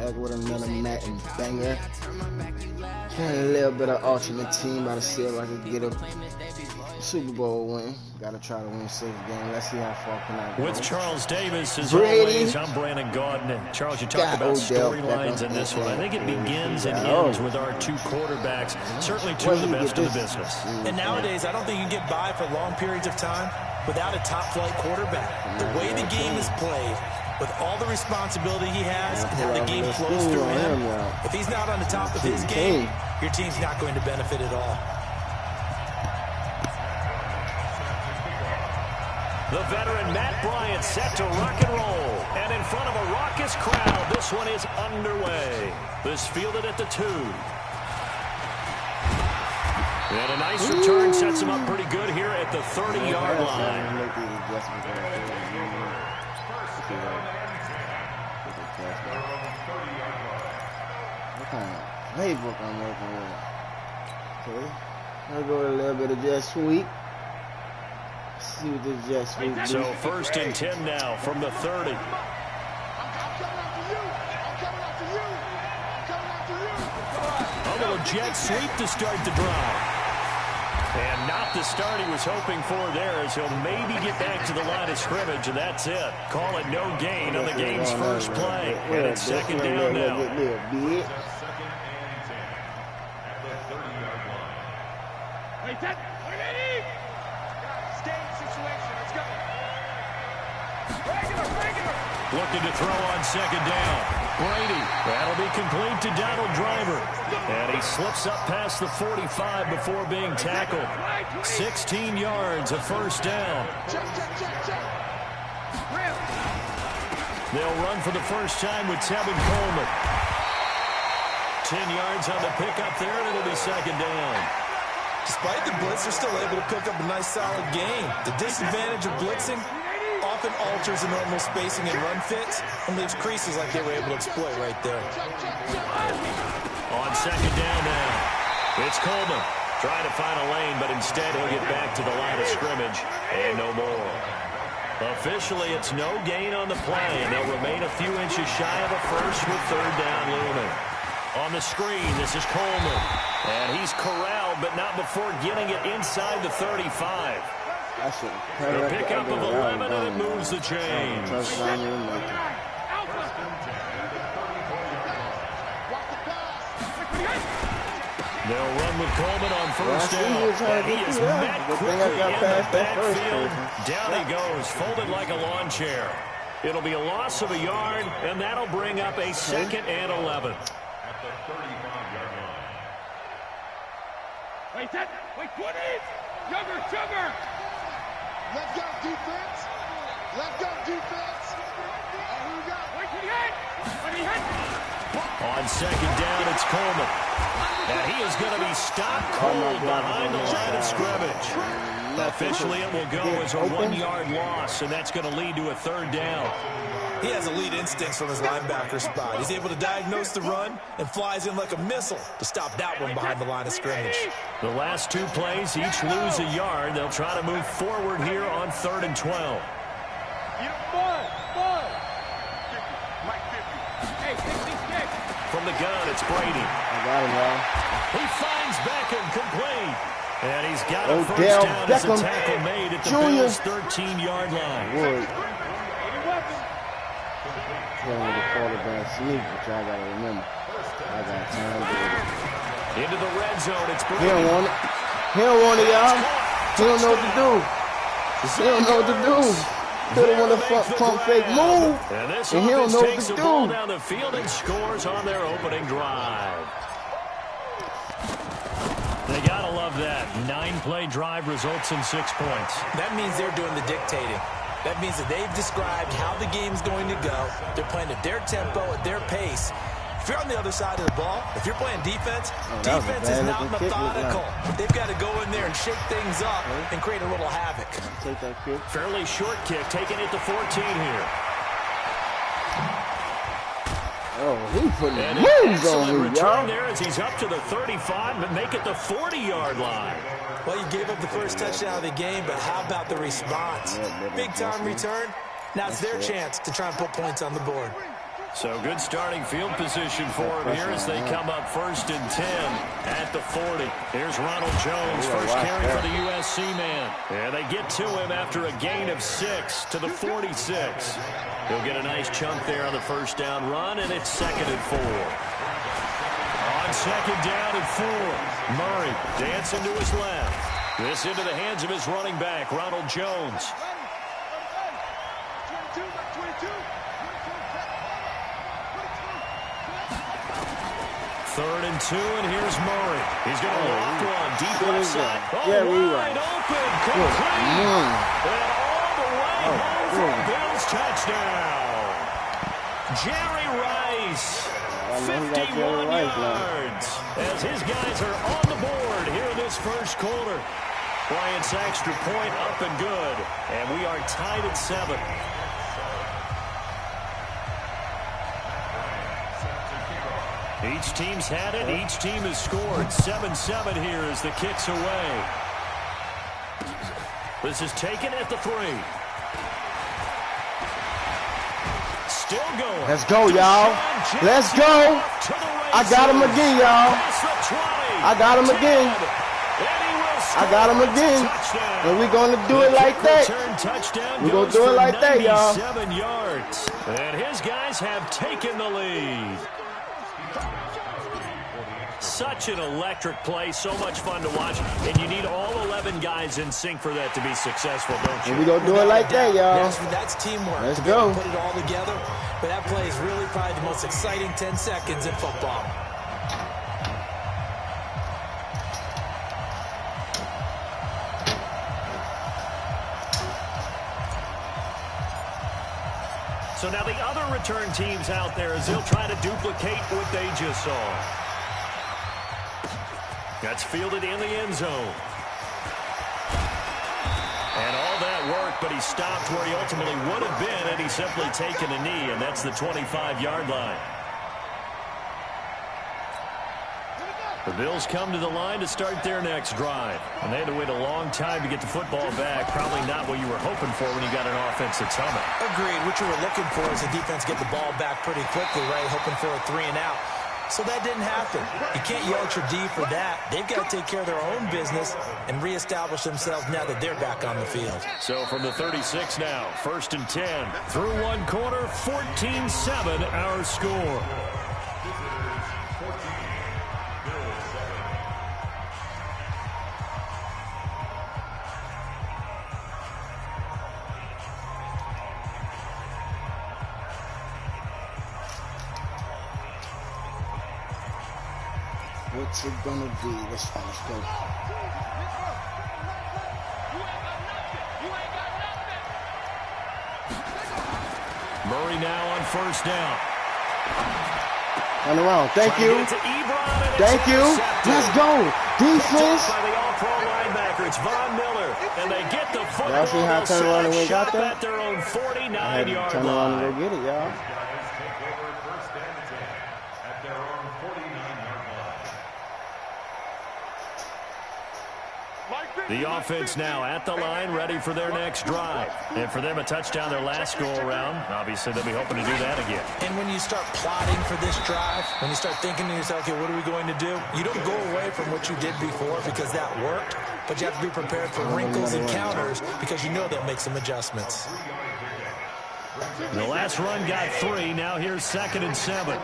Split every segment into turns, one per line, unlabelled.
back with another Madden banger. Playing a little bit of alternate team. About to see if I can get a Super Bowl win. Gotta try to win 6 games. Let's see how far can I go.
With Charles Davis, as
Brady.
always, I'm Brandon Gaudin. And Charles, you talked about storylines in this one. I think it begins and ends with our 2 quarterbacks. Certainly 2 of the best in the business.
And nowadays, I don't think you can get by for long periods of time without a top-flight quarterback. The way the game is played, with all the responsibility he has and how the game flows through him, if he's not on the top of his game, your team's not going to benefit at all.
The veteran Matt Bryant set to rock and roll. And in front of a raucous crowd, this one is underway. This fielded at the 2. And a nice return sets him up pretty good here at the 30-yard line.
What kind of playbook I'm working with? Okay. I'll go with a little bit of jet sweep. See what this jet sweep do.
So 1st and 10 now from the 30. A little jet sweep to start the drive. And not the start he was hoping for there, as he'll maybe get back to the line of scrimmage, and that's it. Call it no gain on the game's first play. And it's 2nd down now. Looking to throw on 2nd down. Brady. That'll be complete to Donald Driver. And he slips up past the 45 before being tackled. 16 yards, a 1st down. They'll run for the first time with Tevin Coleman. 10 yards on the pickup there, and it'll be 2nd down.
Despite the blitz, they're still able to pick up a nice, solid gain. The disadvantage of blitzing often alters the normal spacing and run fits and leaves creases like they were able to exploit right there.
On 2nd down now, it's Coleman trying to find a lane, but instead he'll get back to the line of scrimmage and no more. Officially, it's no gain on the play, and they'll remain a few inches shy of a first with 3rd down looming. On the screen, this is Coleman, and he's corralled, but not before getting it inside the 35. The pickup of 11, and it moves the chains. They'll run with Coleman on 1st down. And he is met quickly in the backfield. Down he goes, folded like a lawn chair. It'll be a loss of a yard, and that'll bring up a 2nd and 11.
Wait, 20! Sugar! Let's go, defense! Let's go, defense! Who we got? When he hit!
On 2nd down, it's Coleman. And he is going to be stopped cold behind the line of scrimmage. Officially, it will go as a 1-yard loss, and that's going to lead to a 3rd down.
He has elite instincts from his linebacker spot. He's able to diagnose the run and flies in like a missile to stop that one behind the line of scrimmage.
The last 2 plays, each lose a yard. They'll try to move forward here on 3rd and 12. From the gun, it's Brady.
I got him, y'all.
He finds Beckham complete. And he's got a 1st down as a tackle made at the Bills' 13-yard line.
Wood. Playing with the quarterback sneak, which I got to remember. I got time to do it.
Into the red zone, it's Brady.
He don't want it. He don't want it, y'all. He don't know what to do. He don't know what to do. He don't want to pump fake move.
And this
he don't know what to do.
Ball down the field and scores on their opening drive. They got to love that. 9-play drive results in 6 points.
That means they're doing the dictating. That means that they've described how the game's going to go. They're playing at their tempo, at their pace. If you're on the other side of the ball, if you're playing defense, defense is not methodical. They've got to go in there and shake things up and create a little havoc.
Take that kick.
Fairly short kick, taking it to 14 here.
Oh, he's putting moves on me, y'all.
There as he's up to the 35, but make it the 40-yard line.
Well, you gave up the first touchdown of the game, but how about the response? Big-time return. Now it's their chance to try and put points on the board.
So good starting field position for him here as they come up 1st and 10 at the 40. Here's Ronald Jones, first carry for the USC man. And they get to him after a gain of 6 to the 46. He'll get a nice chunk there on the first down run, and it's 2nd and 4. On 2nd down and 4, Murray dancing to his left. This into the hands of his running back, Ronald Jones. 3rd and 2, and here's Murray. He's going to lock one deep left side. Wide open, complete. And all the way home for Bills touchdown. Jerry Rice, 51 yards. As his guys are on the board here in this first quarter. Bryant's extra point up and good. And we are tied at 7. Each team's had it. Each team has scored. 7-7 here as the kick's away. This is taken at the 3. Still going.
Let's go, y'all. Let's go. I got him again, y'all. I got him again. I got him again. And we're going to do it like that. We're going to do it like that, y'all.
7 yards. And his guys have taken the lead. Such an electric play, so much fun to watch, and you need all 11 guys in sync for that to be successful, don't you?
And we're going to do it like that, y'all.
That's teamwork.
Let's go.
Put it all together, but that play is really probably the most exciting 10 seconds in football.
So now the other return teams out there as they'll try to duplicate what they just saw. That's fielded in the end zone. And all that work, but he stopped where he ultimately would have been, and he's simply taken a knee, and that's the 25-yard line. The Bills come to the line to start their next drive. And they had to wait a long time to get the football back. Probably not what you were hoping for when you got an offense that's humming.
Agreed. What you were looking for is the defense get the ball back pretty quickly, right? Hoping for a 3 and out. So that didn't happen. You can't yell at your D for that. They've got to take care of their own business and reestablish themselves now that they're back on the field.
So from the 36 now, 1st and 10. Through one quarter, 14-7 our score.
What's it gonna be? Let's go.
Murray now on 1st down.
Turn around. Thank you. Thank you. Let's go. Defense.
By the all-pro linebacker, it's Von Miller, and they get the football.
Y'all see how I turned around and got there?
At their own 49-yard
I had to turn around and go get it, y'all.
The offense now at the line, ready for their next drive. And for them, a touchdown their last go-around. Obviously, they'll be hoping to do that again.
And when you start plotting for this drive, when you start thinking to yourself, okay, what are we going to do? You don't go away from what you did before because that worked, but you have to be prepared for wrinkles and counters because you know they'll make some adjustments.
The last run got 3. Now here's 2nd and 7.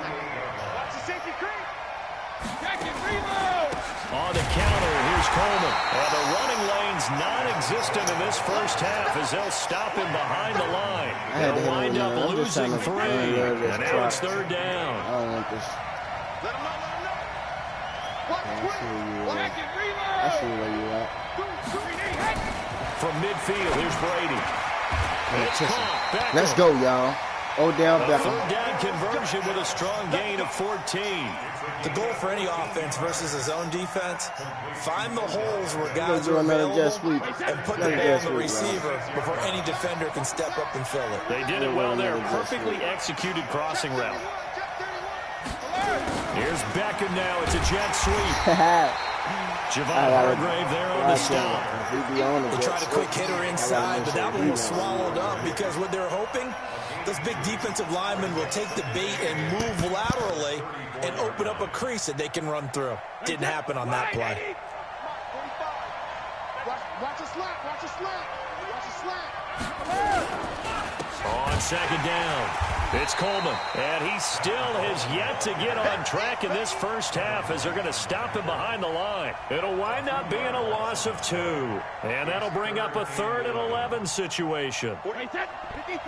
On the counter, here's Coleman. And the running lane's non-existent in this first half as they'll stop him behind the line. They'll wind up losing 3. And now it's 3rd down.
I don't want this. I see where you at.
From midfield, here's Brady.
Let's go, y'all. Odell Beckham.
3rd down conversion with a strong gain of 14.
The goal for any offense versus his own defense, find the holes where guys are
another
available
jet sweep.
and put the ball on the receiver before any defender can step up and fill it.
They did it well there. Perfectly executed crossing route. Here's Beckham now. It's a jet sweep. Javon Hargrave there on the stop.
They tried a quick hitter inside, but that one was swallowed up because what they're hoping, Those big defensive linemen will take the bait and move laterally and open up a crease that they can run through. Didn't happen on that play.
Watch a slap, watch a slap, watch a slap.
On second down, it's Coleman, and he still has yet to get on track in this first half as they're going to stop him behind the line. It'll wind up being a loss of 2, and that'll bring up a 3rd and 11 situation.
53!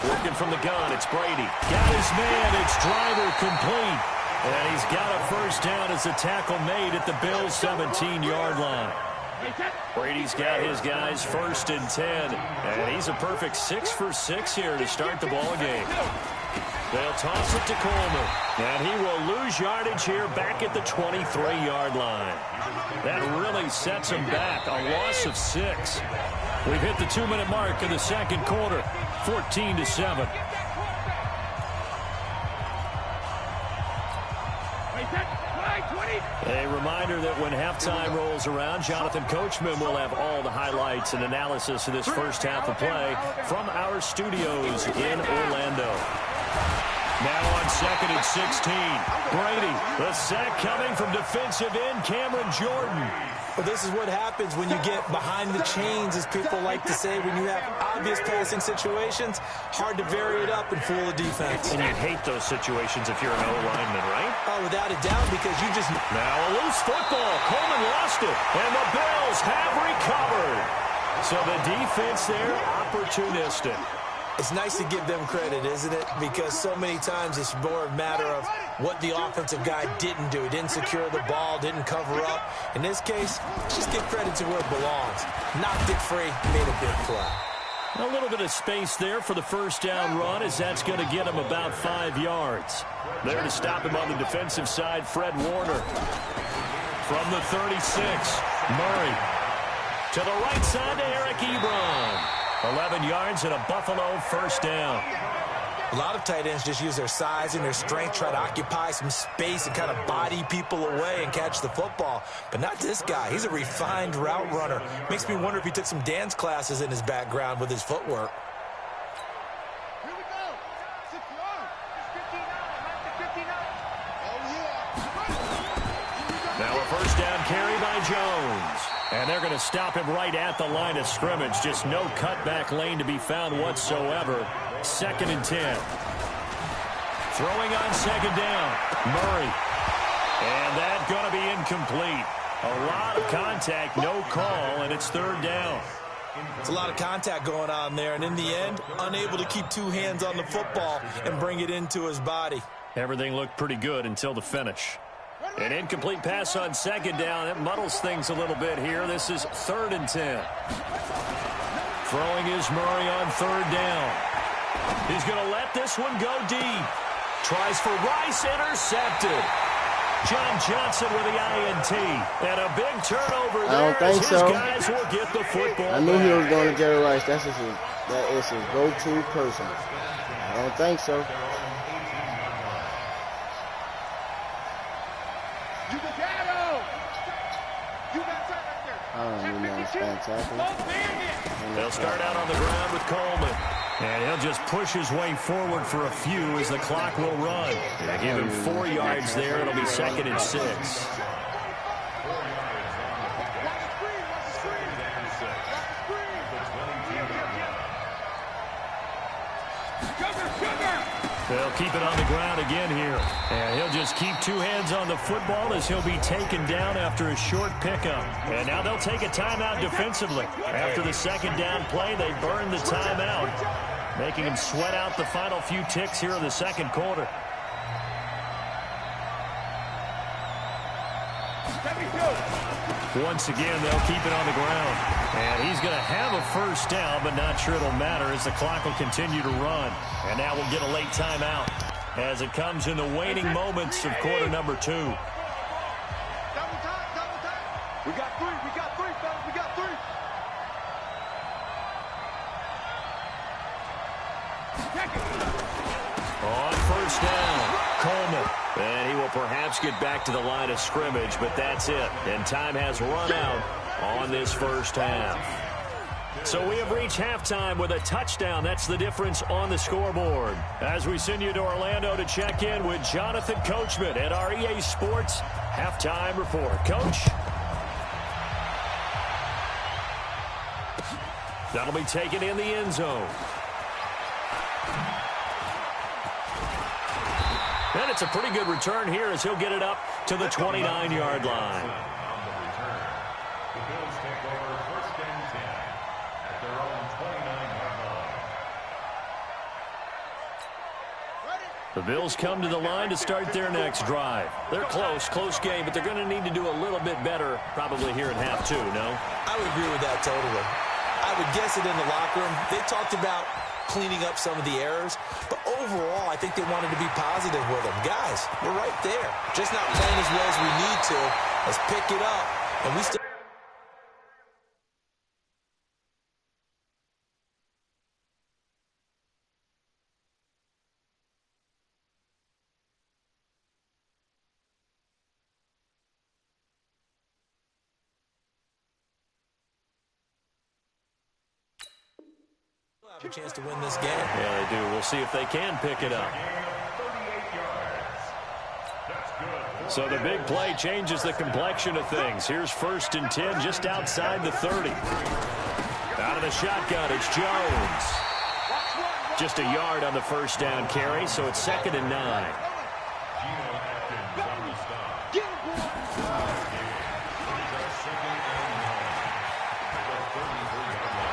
Working from the gun, it's Brady. Got his man, it's Driver complete. And he's got a first down as the tackle made at the Bills' 17-yard line. Brady's got his guys 1st and 10. And he's a perfect 6 for 6 here to start the ball game. They'll toss it to Coleman. And he will lose yardage here back at the 23-yard line. That really sets him back, a loss of 6. We've hit the 2-minute mark in the second quarter, 14-7. A reminder that when halftime rolls around, Jonathan Coachman will have all the highlights and analysis of this first half of play from our studios in Orlando. Now on 2nd and 16, Brady, the sack coming from defensive end Cameron Jordan.
Well, this is what happens when you get behind the chains, as people like to say, when you have obvious passing situations. Hard to vary it up and fool the defense.
And you'd hate those situations if you're an O-lineman, right?
Oh, without a doubt, because you just...
Now a loose football. Coleman lost it, and the Bills have recovered. So the defense there, opportunistic.
It's nice to give them credit, isn't it? Because so many times it's more a matter of what the offensive guy didn't do. Didn't secure the ball, didn't cover up. In this case, just give credit to where it belongs. Knocked it free, made a big play.
A little bit of space there for the first down run, as that's going to get him about 5 yards. There to stop him on the defensive side, Fred Warner. From the 36, Murray. To the right side to Eric Ebron. 11 yards and a Buffalo first down.
A lot of tight ends just use their size and their strength, try to occupy some space and kind of body people away and catch the football. But not this guy. He's a refined route runner. Makes me wonder if he took some dance classes in his background with his footwork.
Here we go. 6 yards. It's 59. That's the 59. Oh, yeah.
Now a first down carry by Jones. And they're going to stop him right at the line of scrimmage. Just no cutback lane to be found whatsoever. 2nd and 10. Throwing on second down. Murray. And that's going to be incomplete. A lot of contact, no call, and it's 3rd down.
It's a lot of contact going on there, and in the end, unable to keep 2 hands on the football and bring it into his body.
Everything looked pretty good until the finish. An incomplete pass on second down. It muddles things a little bit here. This is 3rd and 10. Throwing is Murray on 3rd down. He's going to let this one go deep. Tries for Rice, intercepted. John Johnson with the INT. And a big turnover there.
I don't think so.
His guys will get the football
I knew
back.
he was going to Jerry Rice. That is his go-to person. I don't think so.
They'll start out on the ground with Coleman. And he'll just push his way forward for a few as the clock will run. They give him 4 yards there. It'll be 2nd and 6. They'll keep it on the ground again here. And he'll just keep 2 hands on the football as he'll be taken down after a short pickup. And now they'll take a timeout defensively. After the second down play, they burn the timeout, making them sweat out the final few ticks here in the second quarter. Once again, they'll keep it on the ground. And he's going to have a first down, but not sure it'll matter as the clock will continue to run. And now we'll get a late timeout as it comes in the waning moments of quarter number 2.
Double time, double time. We got 3, fellas, we got 3.
On first down. Coleman. And he will perhaps get back to the line of scrimmage, but that's it. And time has run out on this first half. So we have reached halftime with a touchdown. That's the difference on the scoreboard. As we send you to Orlando to check in with Jonathan Coachman at our EA Sports Halftime Report. Coach? That'll be taken in the end zone. And it's a pretty good return here as he'll get it up to the 29-yard line. The Bills come to the line to start their next drive. They're close game, but they're going to need to do a little bit better probably here in half two, no?
I would agree with that totally. I would guess it in the locker room. They talked about cleaning up some of the errors, but overall, I think they wanted to be positive with them. Guys, we're right there. Just not playing as well as we need to. Let's pick it up, and we still... have a chance to win this game.
Yeah, they do. We'll see if they can pick it up. So the big play changes the complexion of things. Here's 1st and 10 just outside the 30. Out of the shotgun, it's Jones. Just a yard on the first down carry, so it's 2nd and 9.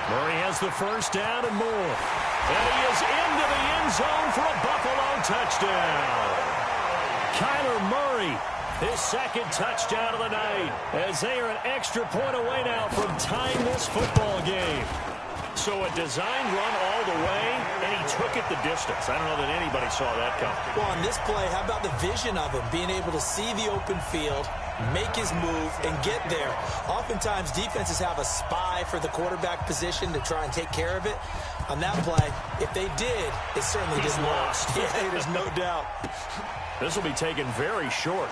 Murray has the first down and more. And he is into the end zone for a Buffalo touchdown. Kyler Murray, his 2nd touchdown of the night, as they are an extra point away now from tying this football game. So a design run all the way, and he took it the distance. I don't know that anybody saw that coming.
Well, on this play, how about the vision of him, being able to see the open field, make his move, and get there. Oftentimes, defenses have a spy for the quarterback position to try and take care of it. On that play, if they did, it certainly didn't work. Yeah, there's no doubt.
This will be taken very short.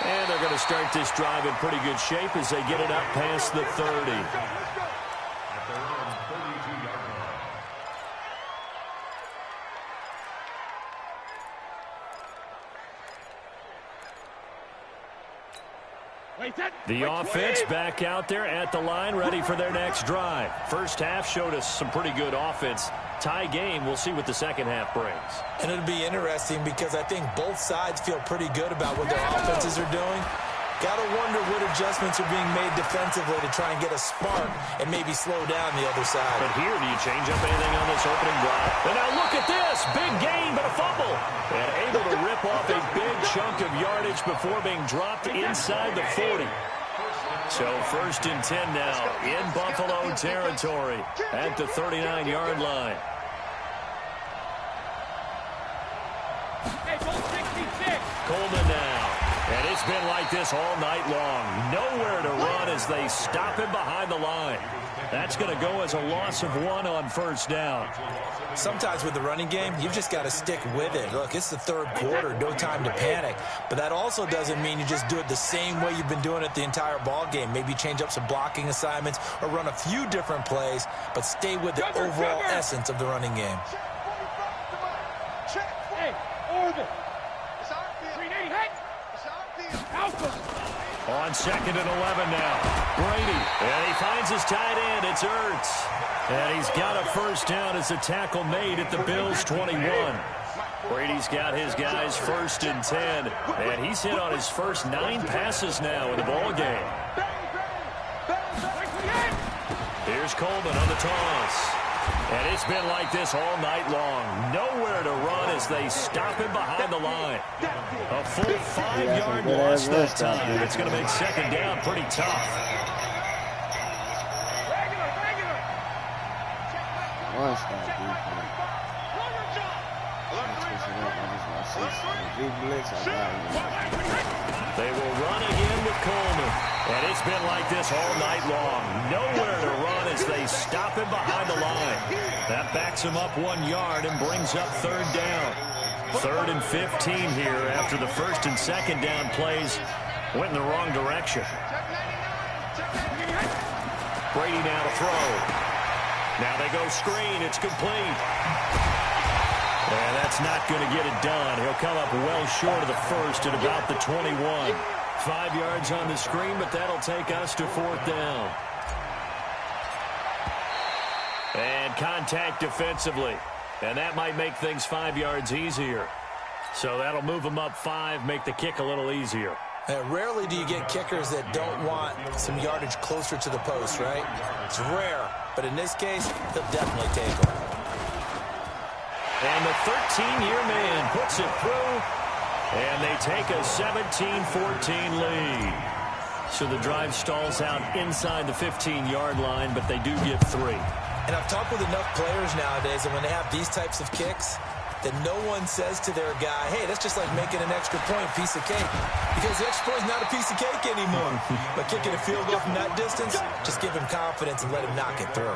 And they're going to start this drive in pretty good shape as they get it up past the 30. The offense back out there at the line, ready for their next drive. First half showed us some pretty good offense. Tie game, we'll see what the second half brings.
And it'll be interesting because I think both sides feel pretty good about what their offenses are doing. Got to wonder what adjustments are being made defensively to try and get a spark and maybe slow down the other side.
But here, do you change up anything on this opening drive? And now look at this. Big gain, but a fumble. And able to rip off a big chunk of yardage before being dropped inside the 40. So 1st and 10 now in Buffalo territory at the 39-yard line. Coleman now. And it's been like this all night long. Nowhere to run as they stop him behind the line. That's going to go as a loss of 1 on first down.
Sometimes with the running game, you've just got to stick with it. Look, it's the 3rd quarter, no time to panic. But that also doesn't mean you just do it the same way you've been doing it the entire ball game. Maybe change up some blocking assignments or run a few different plays, but stay with the overall essence of the running game.
On 2nd and 11 now. Brady. And he finds his tight end. It's Ertz. And he's got a first down as a tackle made at the Bills' 21. Brady's got his guys 1st and 10. And he's hit on his first 9 passes now in the ball game. Here's Coleman on the toss. And it's been like this all night long. Nowhere to run as they stop him behind the line. A full 5-yard loss that time. It's going to make 2nd down pretty tough. They will run again with Coleman. And it's been like this all night long. Nowhere to run as they stop him behind the line. That backs him up 1 yard and brings up 3rd down. 3rd and 15 here after the 1st and 2nd down plays went in the wrong direction. Brady now to throw. Now they go screen. It's complete. And that's not going to get it done. He'll come up well short of the 1st at about the 21. 5 yards on the screen, but that'll take us to 4th down. And contact defensively. And that might make things 5 yards easier. So that'll move them up 5, make the kick a little easier.
Rarely do you get kickers that don't want some yardage closer to the post, right? It's rare. But in this case, they'll definitely take them.
And the 13-year man puts it through. And they take a 17-14 lead. So the drive stalls out inside the 15-yard line, but they do get 3.
And I've talked with enough players nowadays that when they have these types of kicks, that no one says to their guy, hey, that's just like making an extra point, piece of cake. Because the extra point is not a piece of cake anymore. But kicking a field goal from that distance, just give him confidence and let him knock it through.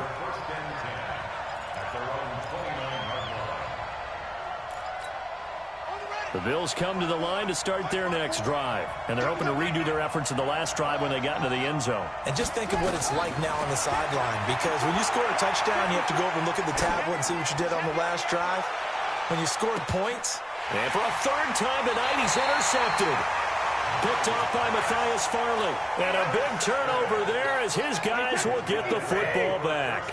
The Bills come to the line to start their next drive. And they're hoping to redo their efforts in the last drive when they got into the end zone.
And just think of what it's like now on the sideline. Because when you score a touchdown, you have to go over and look at the tablet and see what you did on the last drive. When you scored points.
And for a 3rd time tonight, he's intercepted. Picked off by Matthias Farley. And a big turnover there as his guys will get the football back.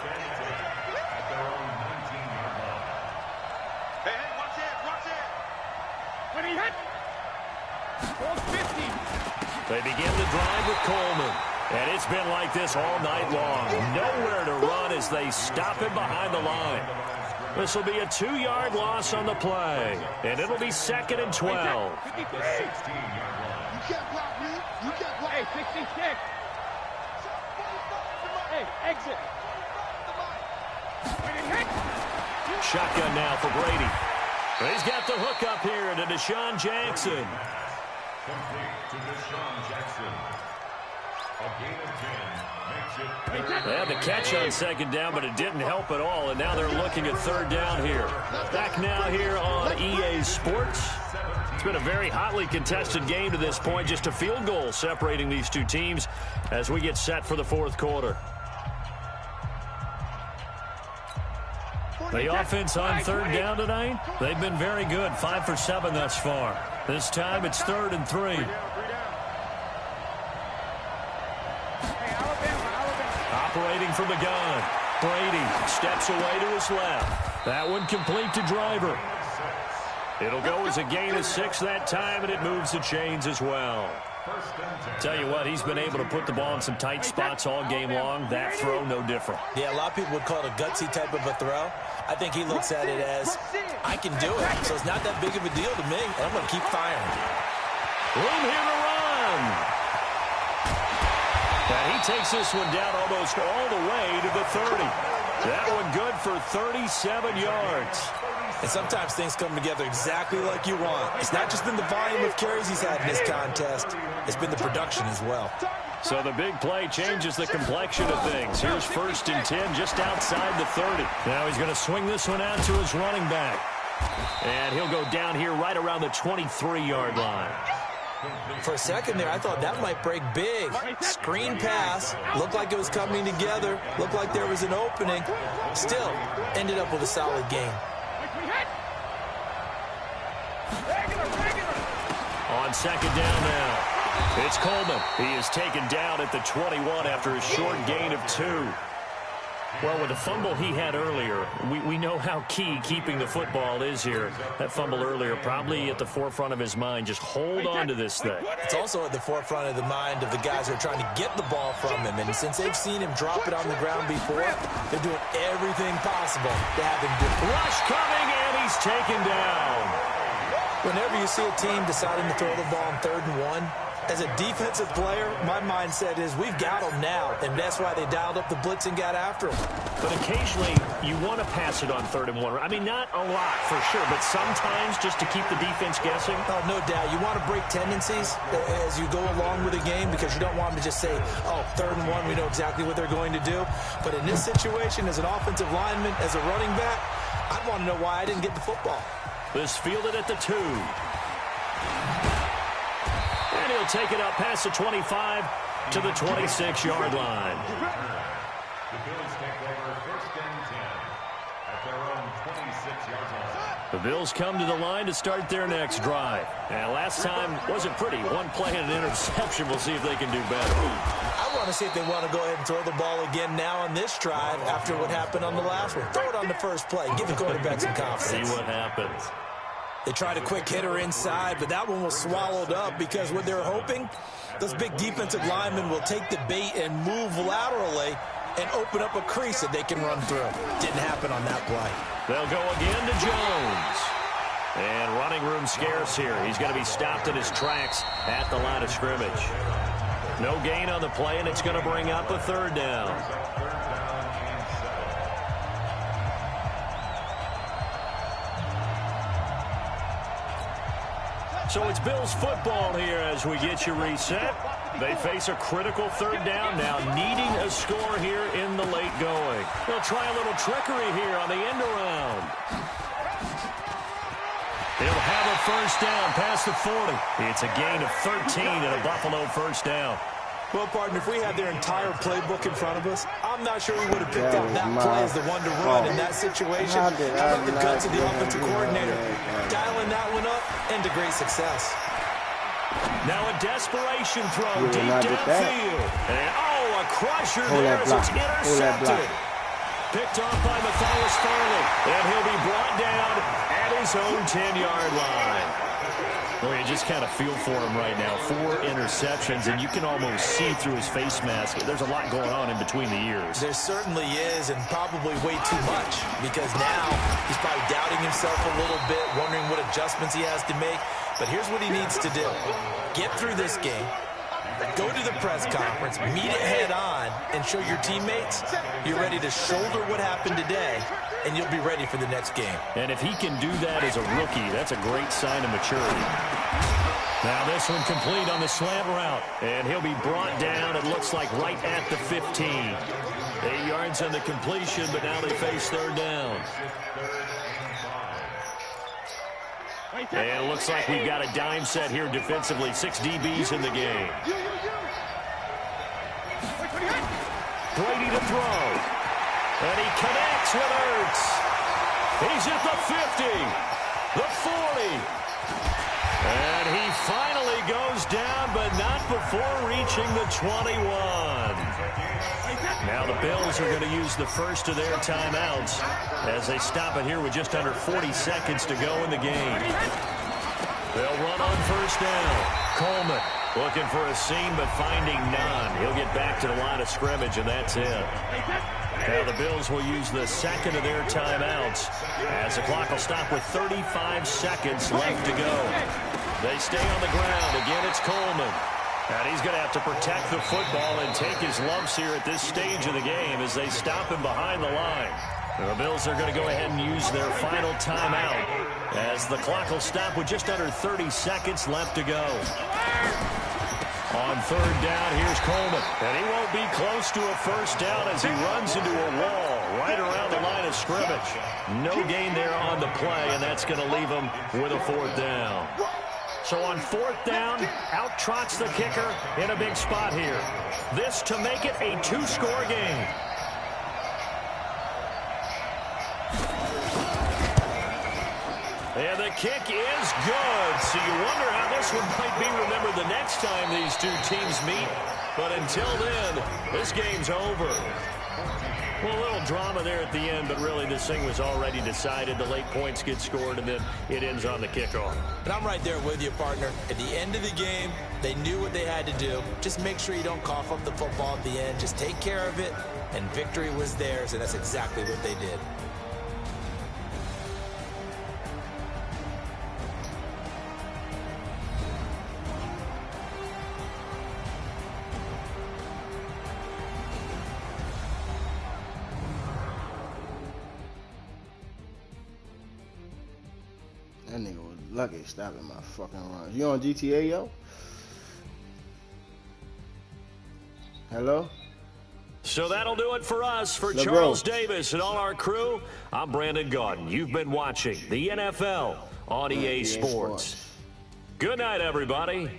They begin the drive with Coleman. And it's been like this all night long. Nowhere to run as they stop him behind the line. This will be a 2-yard loss on the play. And it'll be 2nd and 12.
You can't block me. You can't block me.
Hey, 66. Hey, exit.
Shotgun now for Brady. He's got the hook up here to Deshaun Jackson. They had the catch on 2nd down, but it didn't help at all, and now they're looking at 3rd down here. Back now here on EA Sports. It's been a very hotly contested game to this point, just a field goal separating these two teams as we get set for the 4th quarter. The offense on 3rd down tonight, they've been very good, 5 for 7 thus far. This time it's 3rd and 3. Operating from the gun. Brady steps away to his left. That one complete to Driver. It'll go as a gain of 6 that time, and it moves the chains as well. Tell you what, he's been able to put the ball in some tight spots all game long. That throw, no different.
Yeah, a lot of people would call it a gutsy type of a throw. I think he looks at it as, I can do it, so it's not that big of a deal to me, and I'm going to keep firing.
Room here to run. And he takes this one down almost all the way to the 30. That one good for 37 yards.
And sometimes things come together exactly like you want. It's not just been the volume of carries he's had in this contest. It's been the production as well.
So the big play changes the complexion of things. Here's 1st and 10 just outside the 30. Now he's going to swing this one out to his running back. And he'll go down here right around the 23-yard line.
For a second there, I thought that might break big. Screen pass. Looked like it was coming together. Looked like there was an opening. Still, ended up with a solid game.
On 2nd down now, it's Coleman. He is taken down at the 21 after a short gain of 2. Well, with the fumble he had earlier, we know how key keeping the football is here. That fumble earlier probably at the forefront of his mind. Just hold on to this thing.
It's also at the forefront of the mind of the guys who are trying to get the ball from him. And since they've seen him drop it on the ground before, they're doing everything possible to have him do it.
Rush coming, and he's taken down.
Whenever you see a team deciding to throw the ball on 3rd and 1, as a defensive player, my mindset is we've got them now, and that's why they dialed up the blitz and got after them.
But occasionally, you want to pass it on 3rd and 1. I mean, not a lot for sure, but sometimes just to keep the defense guessing.
Oh, no doubt. You want to break tendencies as you go along with a game because you don't want them to just say, oh, 3rd and 1, we know exactly what they're going to do. But in this situation, as an offensive lineman, as a running back, I'd want to know why I didn't get the football.
This fielded at the 2. And he'll take it up past the 25 to the 26-yard line.
The Bills take over 1st and 10 at their own 26-yard line.
The Bills come to the line to start their next drive. And last time wasn't pretty. One play and an interception. We'll see if they can do better.
I want to see if they want to go ahead and throw the ball again now on this drive after what happened on the last one. Throw it on the first play. Give the quarterback some confidence.
See what happens.
They tried a quick hitter inside, but that one was swallowed up because what they're hoping, those big defensive linemen will take the bait and move laterally and open up a crease that they can run through. Didn't happen on that play.
They'll go again to Jones. And running room scarce here. He's going to be stopped in his tracks at the line of scrimmage. No gain on the play, and it's going to bring up a 3rd down. So it's Bills football here as we get you reset. They face a critical 3rd down now, needing a score here in the late going. They'll try a little trickery here on the end around. He'll have a 1st down past the 40. It's a gain of 13 and a Buffalo 1st down.
Well, partner, if we had their entire playbook in front of us, I'm not sure we would have picked out that play as the one to run in that situation. How about the guts of the offensive coordinator? Dialing that one up into great success.
Now a desperation throw deep downfield. And, a crusher there as it's intercepted. Picked off by Matthias Farley. And he'll be brought down at his own 10-yard line. Well, you just kind of feel for him right now. 4 interceptions, and you can almost see through his face mask. There's a lot going on in between the ears.
There certainly is, and probably way too much, because now he's probably doubting himself a little bit, wondering what adjustments he has to make. But here's what he needs to do. Get through this game, go to the press conference, meet it head on, and show your teammates you're ready to shoulder what happened today, and you'll be ready for the next game.
And if he can do that as a rookie, that's a great sign of maturity. Now this one complete on the slant route, and he'll be brought down, it looks like right at the 15. 8 yards on the completion, but now they face 3rd down. And it looks like we've got a dime set here defensively. 6 DBs in the game. Brady to throw. And he connects with Ertz. He's at the 50, the 40. And he finally goes down, but not before reaching the 21. Now the Bills are going to use the first of their timeouts as they stop it here with just under 40 seconds to go in the game. They'll run on 1st down. Coleman looking for a seam, but finding none. He'll get back to the line of scrimmage, and that's it. Now the Bills will use the second of their timeouts as the clock will stop with 35 seconds left to go. They stay on the ground. Again, it's Coleman. And he's going to have to protect the football and take his lumps here at this stage of the game as they stop him behind the line. The Bills are going to go ahead and use their final timeout as the clock will stop with just under 30 seconds left to go. On 3rd down, here's Coleman. And he won't be close to a 1st down as he runs into a wall right around the line of scrimmage. No gain there on the play, and that's going to leave him with a 4th down. So on 4th down, out trots the kicker in a big spot here. This to make it a 2-score game. And the kick is good. So you wonder how this one might be remembered the next time these two teams meet. But until then, this game's over. Well, a little drama there at the end, but really this thing was already decided. The late points get scored, and then it ends on the kickoff.
And I'm right there with you, partner. At the end of the game, they knew what they had to do. Just make sure you don't cough up the football at the end. Just take care of it, and victory was theirs, and that's exactly what they did.
That nigga was lucky stopping my fucking runs. You on GTA, yo? Hello?
So that'll do it for us. For Charles Davis and all our crew, I'm Brandon Gaudin. You've been watching the NFL on EA Sports. Good night, everybody.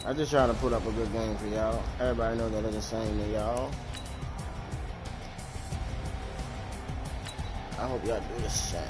I just try to put up a good game for y'all. Everybody knows that it's the same to y'all. I hope y'all do the same.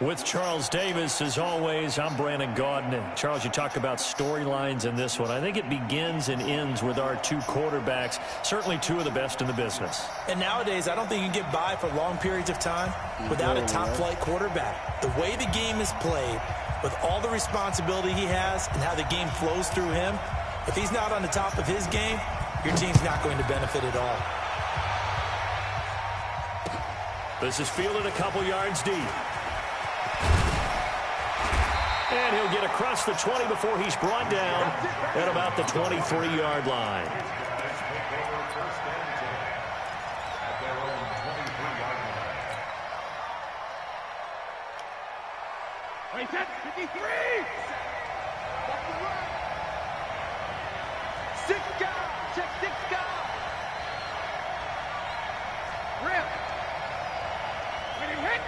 With Charles Davis, as always, I'm Brandon Gaudin. Charles, you talk about storylines in this one. I think it begins and ends with our two quarterbacks, certainly two of the best in the business.
And nowadays, I don't think you can get by for long periods of time without a top-flight quarterback. The way the game is played, with all the responsibility he has and how the game flows through him, if he's not on the top of his game, your team's not going to benefit at all.
This is fielded a couple yards deep. And he'll get across the 20 before he's brought down at about the 23-yard line.
Reset, 53! Six guys! Check six guys! Rip! When he hit!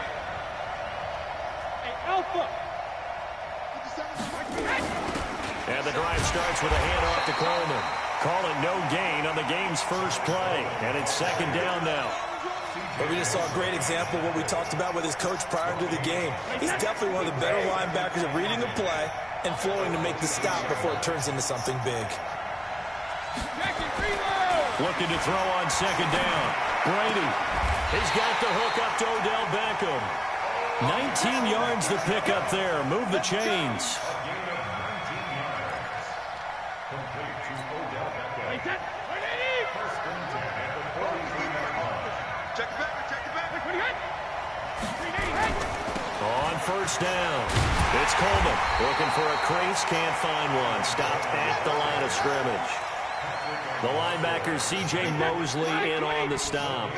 Hey, Alpha!
And the drive starts with a handoff to Coleman. Call it no gain on the game's first play. And it's second down now.
But we just saw a great example of what we talked about with his coach prior to the game. He's definitely one of the better linebackers at reading the play and flowing to make the stop before it turns into something big.
Looking to throw on second down. Brady. He's got the hook up to Odell Beckham. 19 yards to pick up there. Move the chains. On first down, it's Coleman looking for a crease, can't find one. Stopped at the line of scrimmage. The linebacker C.J. Mosley in on the stop.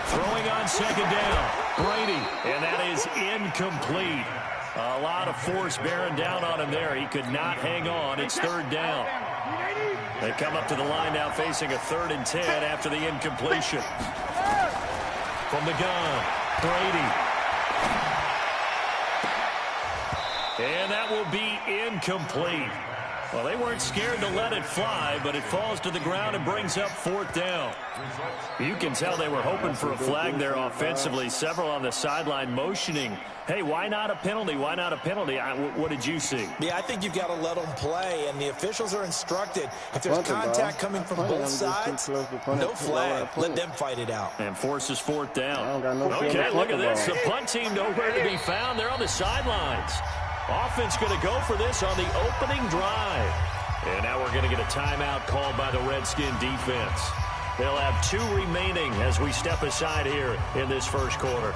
Throwing on second down, Brady, and that is incomplete. A lot of force bearing down on him there. He could not hang on. It's third down. They come up to the line now facing a 3rd and 10 after the incompletion. From the gun, Brady. And that will be incomplete. Well, they weren't scared to let it fly, but it falls to the ground and brings up 4th down. You can tell they were hoping for a flag there offensively. Several on the sideline motioning, hey, why not a penalty? Why not a penalty? What did you see?
Yeah, I think you've got to let them play, and the officials are instructed. If there's contact coming from both sides, no flag. Let them fight it out.
And forces 4th down. Okay, look at this. The punt team nowhere to be found. They're on the sidelines. Offense going to go for this on the opening drive. And now we're going to get a timeout called by the Redskin defense. They'll have 2 remaining as we step aside here in this first quarter.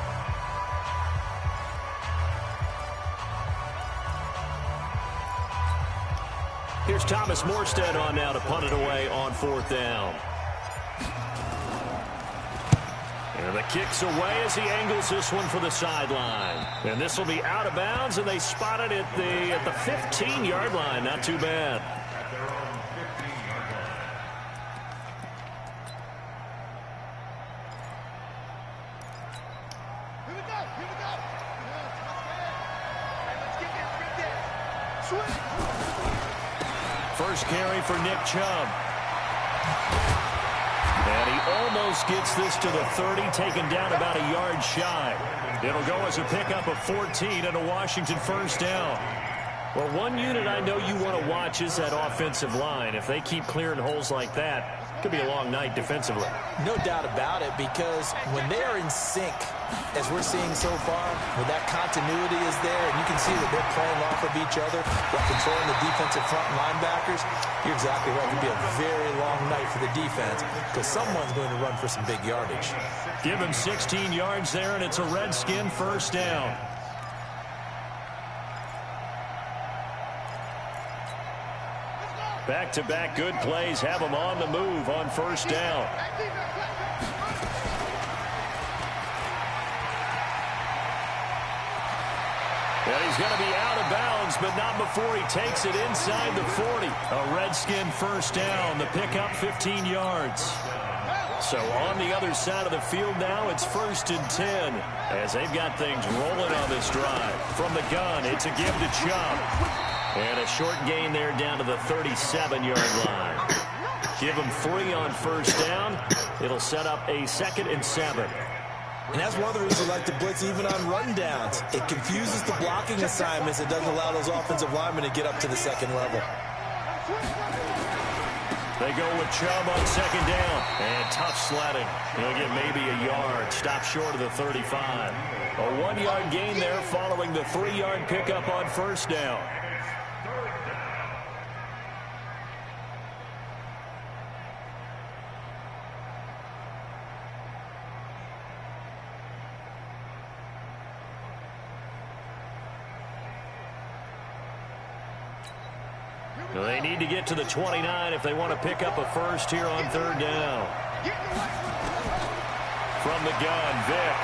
Here's Thomas Morstead on now to punt it away on 4th down. And the kick's away as he angles this one for the sideline. And this will be out of bounds, and they spot it at the 15-yard line. Not too bad.
Here we go. Here we go. Let's get this. Swing.
First carry for Nick Chubb. And he almost gets this to the 30, taken down about a yard shy. It'll go as a pickup of 14 and a Washington first down. Well, one unit I know you want to watch is that offensive line. If they keep clearing holes like that, it could be a long night defensively.
No doubt about it, because when they are in sync, as we're seeing so far, when that continuity is there, and you can see that they're playing off of each other while controlling the defensive front linebackers, you're exactly right. It could be a very long night for the defense because someone's going to run for some big yardage.
Give him 16 yards there, and it's a Redskin first down. Back-to-back good plays have him on the move on first down. And he's going to be out of bounds, but not before he takes it inside the 40. A Redskin first down. The pickup 15 yards. So on the other side of the field now, it's 1st and 10 as they've got things rolling on this drive. From the gun, it's a give to Chubb. And a short gain there down to the 37-yard line. Give them 3 on first down. It'll set up a 2nd and 7.
And that's one of the reasons I like to blitz even on rundowns. It confuses the blocking assignments. It doesn't allow those offensive linemen to get up to the 2nd level.
They go with Chubb on 2nd down. And tough sledding. He'll get maybe a yard. Stop short of the 35. A 1-yard gain there following the 3-yard pickup on first down. They need to get to the 29 if they want to pick up a first here on 3rd down. From the gun, Vick.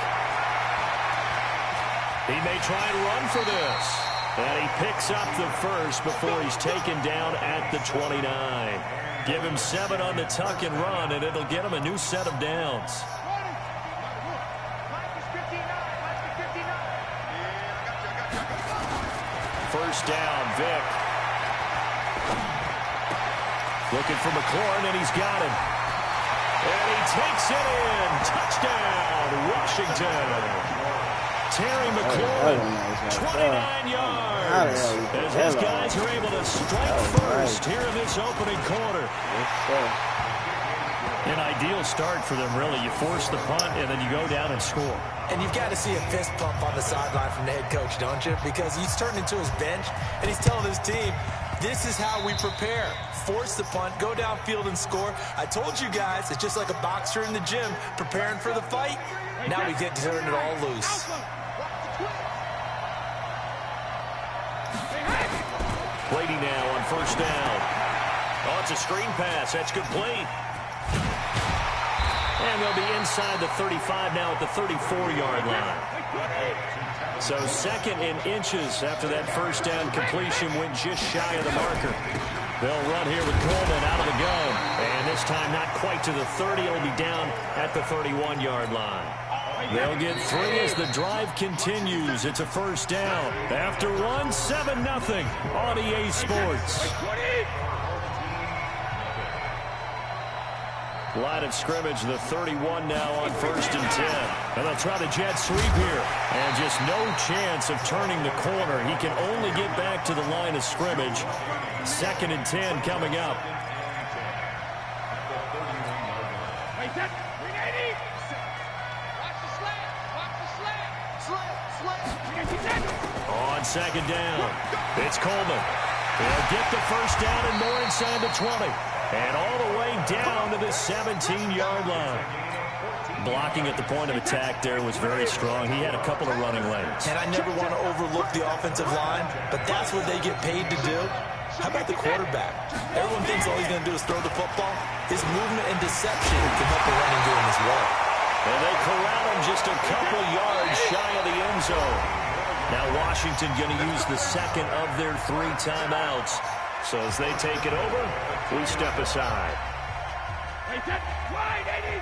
He may try and run for this. And he picks up the first before he's taken down at the 29. Give him 7 on the tuck and run, and it'll get him a new set of downs. First down, Vick. Looking for McLaurin, and he's got him. And he takes it in. Touchdown, Washington. Terry McLaurin, 29 yards. As his guys are able to strike first here in this opening quarter. An ideal start for them, really. You force the punt, and then you go down and score.
And you've got to see a fist pump on the sideline from the head coach, don't you? Because he's turning to his bench, and he's telling his team, this is how we prepare. Force the punt, go downfield and score. I told you guys, it's just like a boxer in the gym preparing for the fight. Now we get to turn it all loose.
Brady now on first down. Oh, it's a screen pass. That's complete. And they'll be inside the 35 now at the 34-yard line. So 2nd and inches after that first down completion went just shy of the marker. They'll run here with Coleman out of the gun. And this time not quite to the 30. It'll be down at the 31-yard line. They'll get 3 as the drive continues. It's a first down. After 1, 7-0 on EA Sports. Line of scrimmage, the 31 now on 1st and 10. And they'll try the jet sweep here. And just no chance of turning the corner. He can only get back to the line of scrimmage. 2nd and 10 coming up. On 2nd down, it's Coleman. He'll get the first down and more inside the 20. And all the way down to the 17-yard line. Blocking at the point of attack there was very strong. He had a couple of running lanes.
And I never want to overlook the offensive line, but that's what they get paid to do. How about the quarterback? Everyone thinks all he's going to do is throw the football. His movement and deception can help the running game as well.
And they corral him just a couple yards shy of the end zone. Now Washington going to use the second of their 3 timeouts. So as they take it over, we step aside.
Wait, that wide, 80.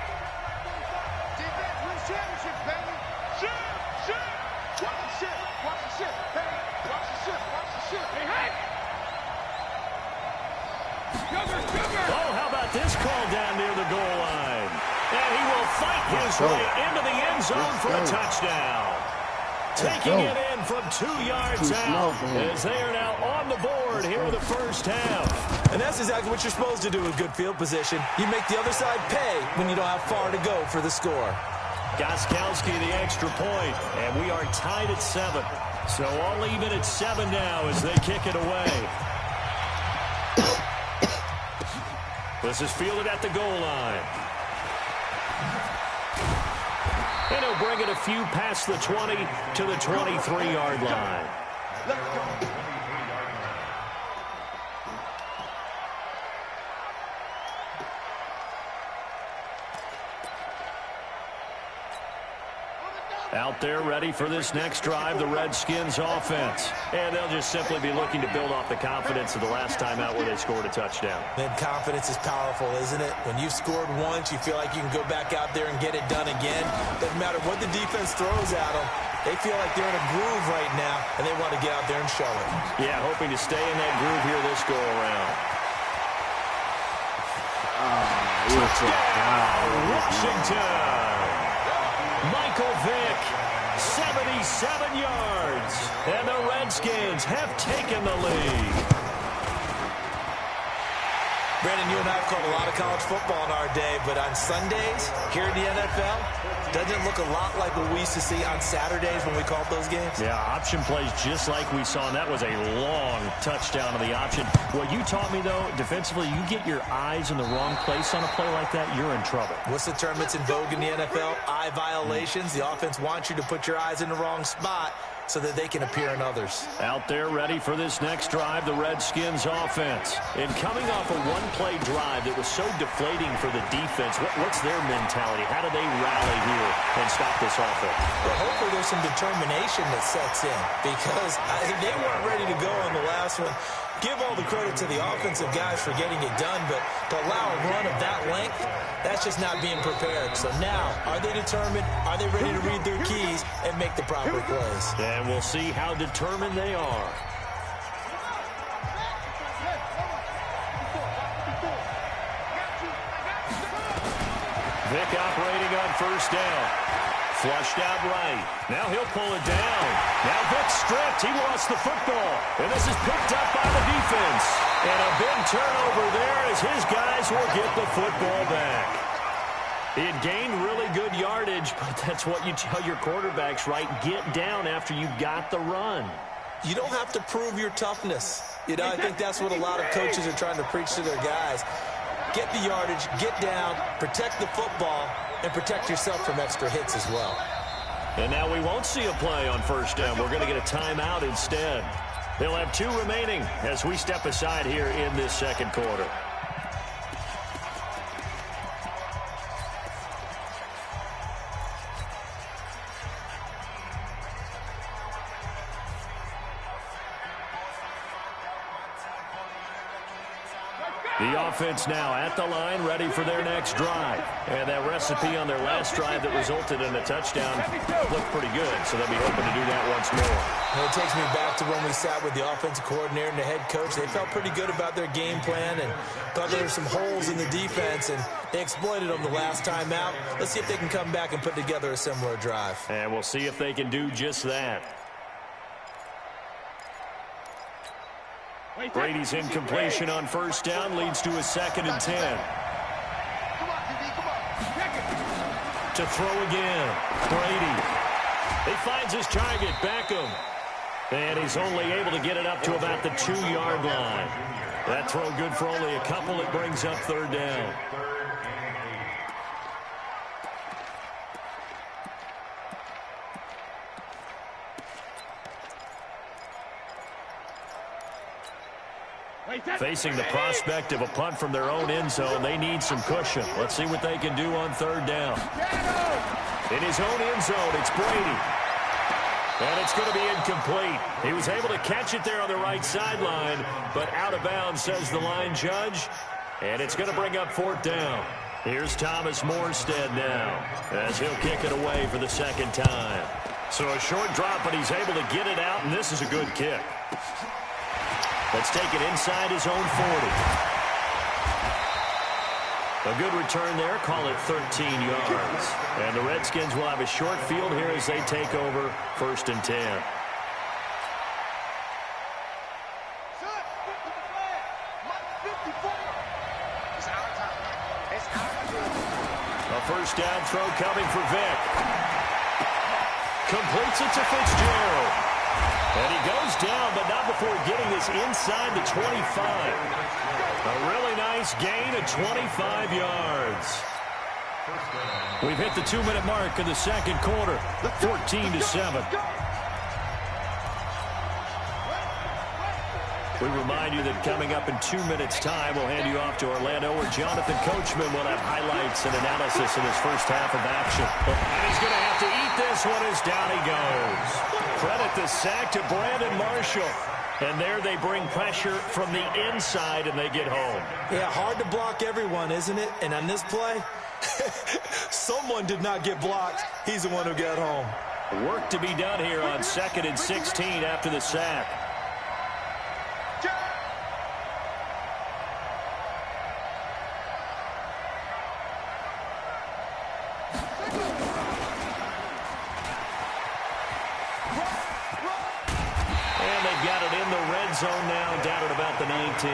Defense wins championships, baby. Shit. Watch the shit. Watch the shit, baby. Watch the shit. Watch the shit. Hey, hey.
Oh, how about this call down near the goal line? And he will fight his way into the end zone for a touchdown. Taking it in from 2 yards out as they are now on the board here in the first half.
And that's exactly what you're supposed to do with good field position. You make the other side pay when you don't have far to go for the score.
Gostkowski the extra point, and we are tied at 7. So all even at 7 now as they kick it away. This is fielded at the goal line. And he'll bring it a few past the 20 to the 23-yard line. Out there ready for this next drive, the Redskins offense. And they'll just simply be looking to build off the confidence of the last time out where they scored a touchdown.
Then confidence is powerful, isn't it? When you've scored once, you feel like you can go back out there and get it done again. Doesn't matter what the defense throws at them. They feel like they're in a groove right now, and they want to get out there and show it.
Yeah, hoping to stay in that groove here this go-around. Washington! Michael Vick, 77 yards, and the Redskins have taken the lead.
Brandon, you and I have called a lot of college football in our day, but on Sundays, here in the NFL, doesn't it look a lot like what we used to see on Saturdays when we called those games?
Yeah, option plays just like we saw, and that was a long touchdown of the option. What you taught me, though, defensively, you get your eyes in the wrong place on a play like that, you're in trouble.
What's the term that's in vogue in the NFL? Eye violations. The offense wants you to put your eyes in the wrong spot so that they can appear in others.
Out there ready for this next drive, the Redskins offense. And coming off a one-play drive that was so deflating for the defense, what's their mentality? How do they rally here and stop this offense?
Well, hopefully there's some determination that sets in because they weren't ready to go on the last one. Give all the credit to the offensive guys for getting it done, but to allow a run of that length, that's just not being prepared. So now, are they determined? Are they ready to read their keys and make the proper plays?
And we'll see how determined they are. Vick operating on first down. Flushed out right. Now he'll pull it down. Now Vick stripped. He lost the football. And this is picked up by the defense. And a big turnover there as his guys will get the football back. He had gained really good yardage, but that's what you tell your quarterbacks, right? Get down after you've got the run.
You don't have to prove your toughness. You know, I think that's what a lot of coaches are trying to preach to their guys. Get the yardage, get down, protect the football, and protect yourself from extra hits as well.
And now we won't see a play on first down. We're going to get a timeout instead. They'll have 2 remaining as we step aside here in this second quarter. The offense now at the line, ready for their next drive. And that recipe on their last drive that resulted in a touchdown looked pretty good, so they'll be hoping to do that once more.
And it takes me back to when we sat with the offensive coordinator and the head coach. They felt pretty good about their game plan and thought there were some holes in the defense, and they exploited them the last time out. Let's see if they can come back and put together a similar drive.
And we'll see if they can do just that. Brady's incompletion on first down leads to a 2nd and 10. To throw again. Brady. He finds his target, Beckham. And he's only able to get it up to about the 2-yard line. That throw good for only a couple. It brings up 3rd down. Facing the prospect of a punt from their own end zone, they need some cushion. Let's see what they can do on third down. In his own end zone, it's Brady. And it's going to be incomplete. He was able to catch it there on the right sideline, but out of bounds, says the line judge. And it's going to bring up fourth down. Here's Thomas Morstead now, as he'll kick it away for the second time. So a short drop, but he's able to get it out, and this is a good kick. Let's take it inside his own 40. A good return there, call it 13 yards. And the Redskins will have a short field here as they take over 1st and 10. A first down throw coming for Vick. Completes it to Fitzgerald. And he goes down, but not before getting this inside the 25. A really nice gain of 25 yards. We've hit the 2-minute mark in the second quarter, 14-7. We remind you that coming up in 2 minutes' time, we'll hand you off to Orlando, where Jonathan Coachman will have highlights and analysis in his first half of action. And he's going to have to eat this one as down he goes. Credit the sack to Brandon Marshall. And there they bring pressure from the inside, and they get home.
Yeah, hard to block everyone, isn't it? And on this play, someone did not get blocked. He's the one who got home.
Work to be done here on 2nd and 16 after the sack.
Zone now, down at about the 19.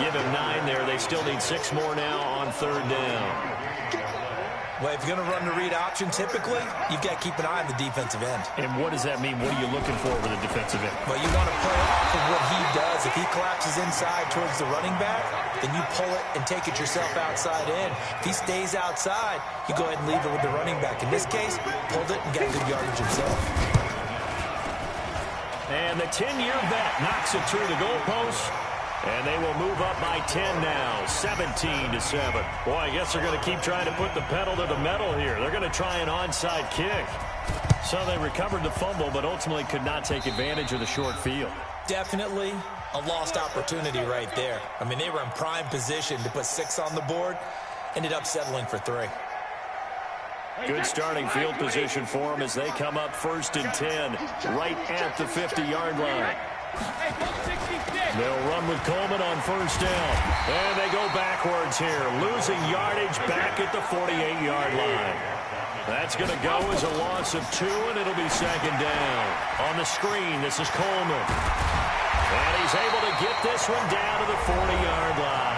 Give him 9 there. They still need 6 more now on third down. Well, if you're going to run the read option, typically, you've got to keep an eye on the defensive end.
And what does that mean? What are you looking for with the defensive end?
Well, you want to play off of what he does. If he collapses inside towards the running back, then you pull it and take it yourself outside in. If he stays outside, you go ahead and leave it with the running back. In this case, pulled it and got good yardage himself.
And the 10-year vet knocks it through the goalpost. And they will move up by 10 now, 17-7. Boy, I guess they're going to keep trying to put the pedal to the metal here. They're going to try an onside kick. So they recovered the fumble, but ultimately could not take advantage of the short field.
Definitely a lost opportunity right there. I mean, they were in prime position to put 6 on the board. Ended up settling for 3.
Good starting field position for them as they come up 1st and 10, right at the 50-yard line. They'll run with Coleman on 1st down. And they go backwards here, losing yardage back at the 48-yard line. That's going to go as a loss of 2, and it'll be 2nd down. On the screen, this is Coleman. And he's able to get this one down to the 40-yard line.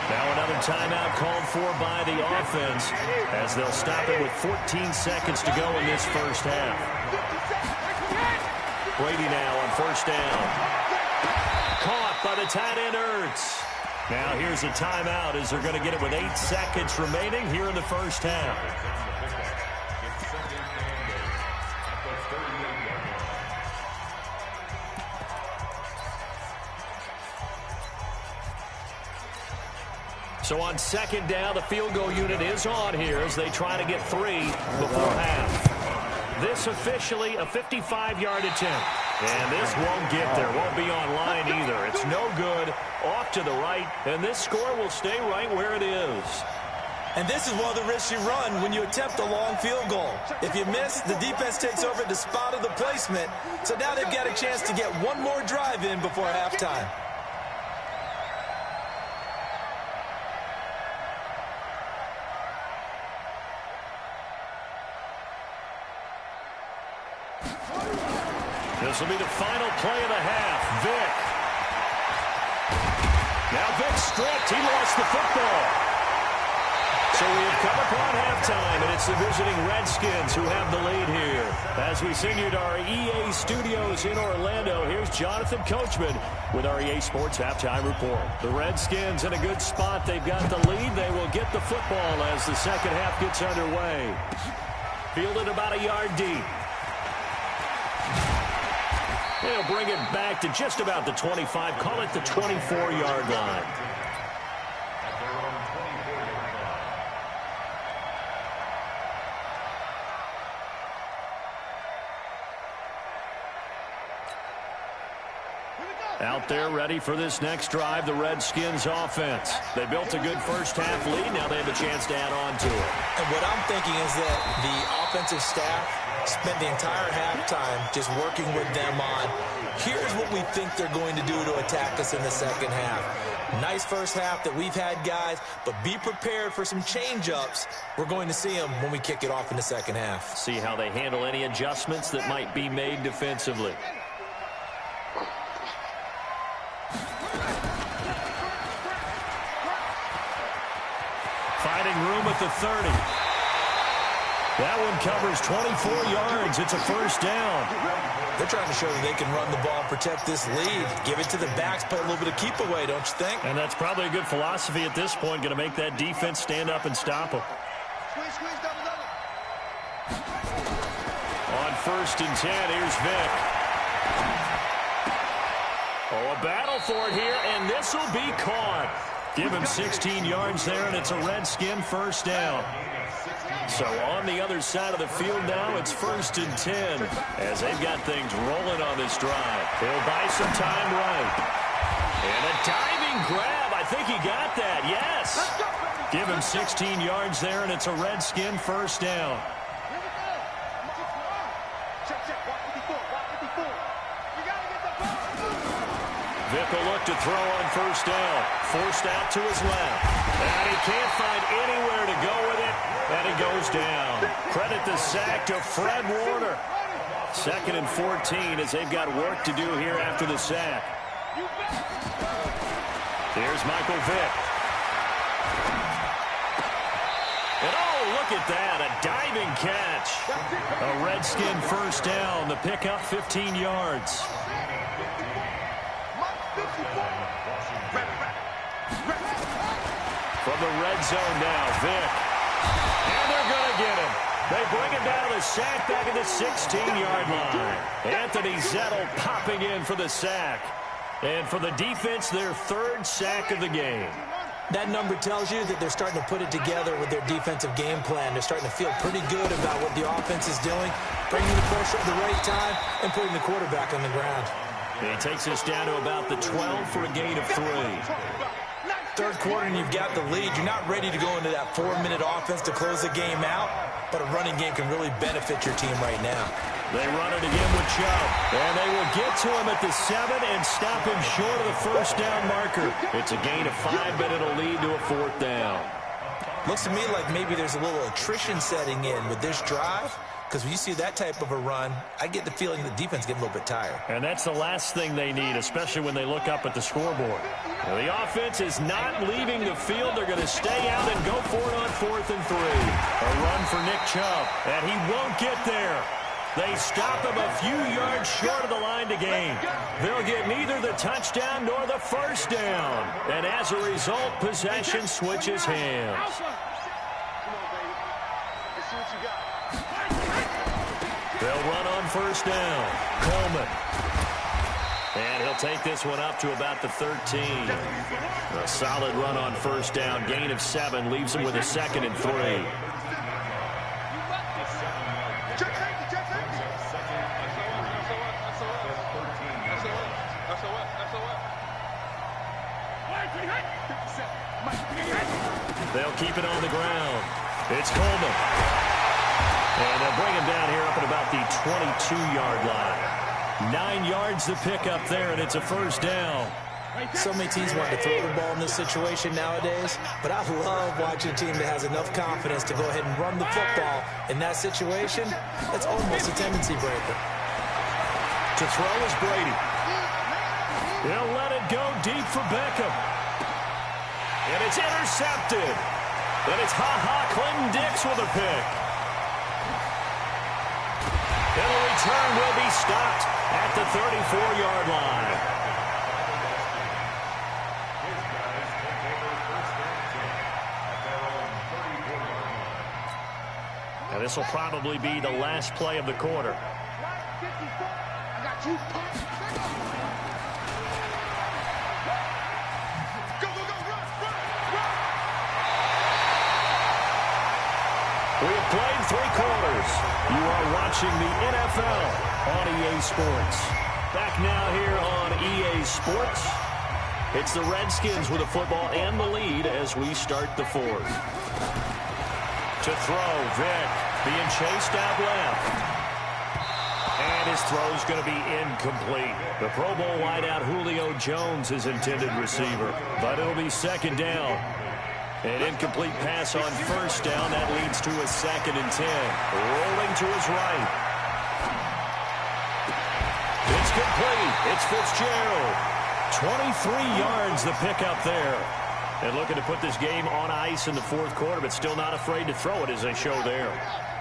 Now another timeout called for by the offense as they'll stop it with 14 seconds to go in this first half. Brady now on 1st down. Caught by the tight end Ertz. Now here's a timeout as they're going to get it with 8 seconds remaining here in the first half. So on 2nd down, the field goal unit is on here as they try to get 3 before half. This officially a 55-yard attempt. And this won't get there. Won't be on line either. It's no good. Off to the right. And this score will stay right where it is.
And this is one of the risks you run when you attempt a long field goal. If you miss, the defense takes over at the spot of the placement. So now they've got a chance to get one more drive in before halftime.
This will be the final play of the half. Vick. Now Vick stripped. He lost the football. So we have come upon halftime, and it's the visiting Redskins who have the lead here. As we send you to our EA studios in Orlando, here's Jonathan Coachman with our EA Sports Halftime Report. The Redskins in a good spot. They've got the lead. They will get the football as the second half gets underway. Fielded about a yard deep. They'll bring it back to just about the 25. Call it the 24-yard line. Out there ready for this next drive, the Redskins offense. They built a good first-half lead. Now they have a chance to add on to it.
And what I'm thinking is that the offensive staff spent the entire halftime just working with them on, here's what we think they're going to do to attack us in the second half. Nice first half that we've had, guys, but be prepared for some change-ups. We're going to see them when we kick it off in the second half.
See how they handle any adjustments that might be made defensively. Finding room at the 30. That one covers 24 yards. It's a first down.
They're trying to show that they can run the ball and protect this lead. Give it to the backs, play a little bit of keep away, don't you think?
And that's probably a good philosophy at this point, going to make that defense stand up and stop them. On 1st and 10, here's Vick. Oh, a battle for it here, and this will be caught. Give him 16 yards there, and it's a Redskin first down. So on the other side of the field now, it's 1st and 10 as they've got things rolling on this drive. He'll buy some time right. And a diving grab. I think he got that. Yes. Give him 16 yards there, and it's a Redskin first down. Vick will look to throw on first down. Forced out to his left. And he can't find anywhere to go with it. And he goes down. Credit the sack to Fred Warner. 2nd and 14 as they've got work to do here after the sack. Here's Michael Vick. And oh, look at that. A diving catch. A Redskin first down. The pickup 15 yards. From the red zone now, Vick. And they're going to get him. They bring him down to the sack back at the 16-yard line. Anthony Zettel popping in for the sack. And for the defense, their 3rd sack of the game.
That number tells you that they're starting to put it together with their defensive game plan. They're starting to feel pretty good about what the offense is doing, bringing the pressure at the right time, and putting the quarterback on the ground.
And he takes us down to about the 12 for a gain of 3.
3rd quarter and you've got the lead. You're not ready to go into that 4-minute offense to close the game out, but a running game can really benefit your team right now.
They run it again with Chubb, and they will get to him at the 7 and stop him short of the first down marker. It's a gain of 5, but it'll lead to a 4th down.
Looks to me like maybe there's a little attrition setting in with this drive. Because when you see that type of a run, I get the feeling the defense getting a little bit tired.
And that's the last thing they need, especially when they look up at the scoreboard. Now, the offense is not leaving the field. They're going to stay out and go for it on 4th and 3. A run for Nick Chubb, and he won't get there. They stop him a few yards short of the line to gain. They'll get neither the touchdown nor the first down. And as a result, possession switches hands. They'll run on first down. Coleman. And he'll take this one up to about the 13. A solid run on first down. Gain of 7 leaves him with a 2nd and 3. They'll keep it on the ground. It's Coleman. And they'll bring him down here up at about the 22-yard line. 9 yards to pick up there, and it's a first down.
So many teams want to throw the ball in this situation nowadays, but I love watching a team that has enough confidence to go ahead and run the football. In that situation, that's almost a tendency breaker.
To throw is Brady. He'll let it go deep for Beckham. And it's intercepted. And it's Clinton Dix with a pick. And the return will be stopped at the 34-yard line. And this will probably be the last play of the quarter.
got you. Go, go, go, run, run, run.
We have played 3 quarters. You are watching the NFL on EA Sports. Back now here on EA Sports. It's the Redskins with the football and the lead as we start the 4th. To throw, Vick being chased out left. And his throw's going to be incomplete. The Pro Bowl wideout Julio Jones is intended receiver, but it'll be 2nd down. An incomplete pass on 1st down. That leads to a 2nd and 10. Rolling to his right. It's complete. It's Fitzgerald. 23 yards the pickup there. And looking to put this game on ice in the 4th quarter, but still not afraid to throw it as they show there.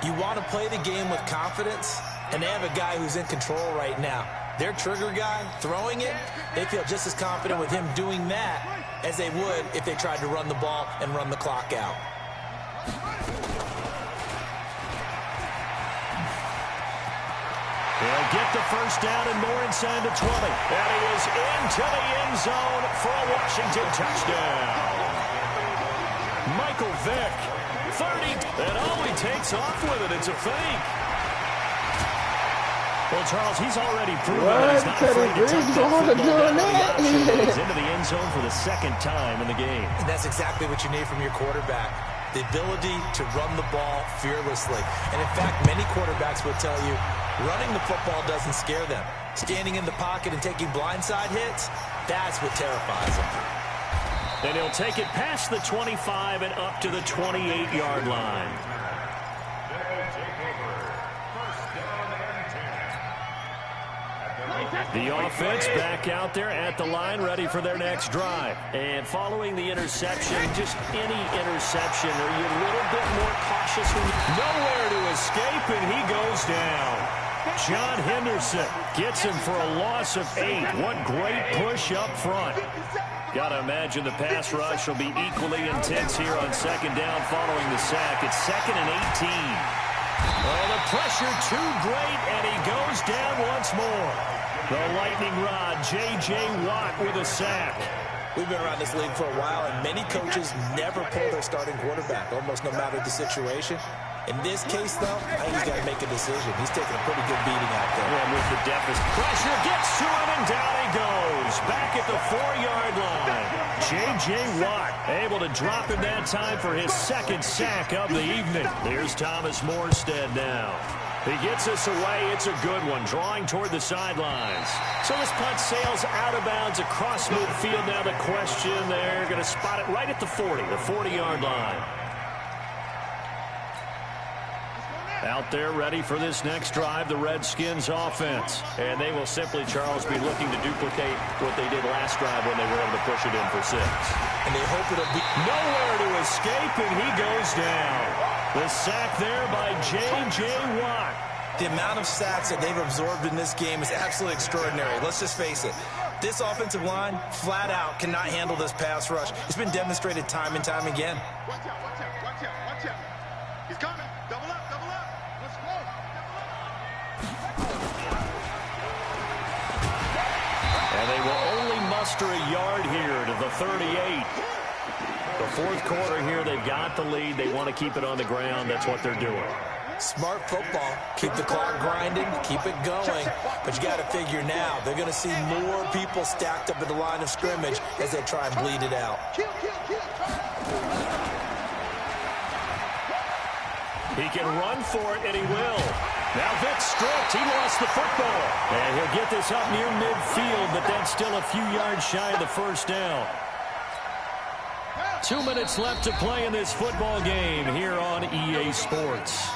You want to play the game with confidence, and they have a guy who's in control right now. Their trigger guy, throwing it, they feel just as confident with him doing that as they would if they tried to run the ball and run the clock out.
He'll get the 1st down and more inside the 20. And he is into the end zone for a Washington touchdown. Michael Vick, 30. And he takes off with it. It's a fake. Well, Charles, he's already proven that he's not afraid to take that football down the option. He's into the end zone for the 2nd time in the game.
And that's exactly what you need from your quarterback. The ability to run the ball fearlessly. And in fact, many quarterbacks will tell you running the football doesn't scare them. Standing in the pocket and taking blindside hits, that's what terrifies them.
And he'll take it past the 25 and up to the 28-yard line. The offense back out there at the line, ready for their next drive. And following the interception, just any interception, are you a little bit more cautious? Nowhere to escape, and he goes down. John Henderson gets him for a loss of 8. What great push up front. Got to imagine the pass rush will be equally intense here on 2nd down following the sack. It's 2nd and 18. Oh, the pressure too great, and he goes down once more. The lightning rod, J.J. Watt with a sack.
We've been around this league for a while, and many coaches never pull their starting quarterback, almost no matter the situation. In this case, though, I think he's got to make a decision. He's taking a pretty good beating out there.
And with the deficit, pressure gets to him, and down he goes. Back at the 4-yard line. J.J. Watt able to drop him that time for his 2nd sack of the evening. Here's Thomas Morstead now. He gets us away. It's a good one, drawing toward the sidelines. So this punt sails out of bounds across midfield. Now the question, they're going to spot it right at the 40, the 40-yard line. Out there ready for this next drive, the Redskins offense. And they will simply, Charles, be looking to duplicate what they did last drive when they were able to push it in for 6.
And they hope it'll be
nowhere to escape, and he goes down. The sack there by J.J. Watt.
The amount of sacks that they've absorbed in this game is absolutely extraordinary. Let's just face it. This offensive line, flat out, cannot handle this pass rush. It's been demonstrated time and time again.
Watch out, watch out, watch out, watch out. He's coming. Double up, double up. Let's go.
And they will only muster a yard here to the 38. The 4th quarter here, they've got the lead. They want to keep it on the ground. That's what they're doing.
Smart football. Keep the clock grinding. Keep it going. But you got to figure now, they're going to see more people stacked up at the line of scrimmage as they try and bleed it out.
He can run for it, and he will. Now Vick's stripped. He lost the football. And he'll get this up near midfield, but that's still a few yards shy of the 1st down. 2 minutes left to play in this football game here on EA Sports.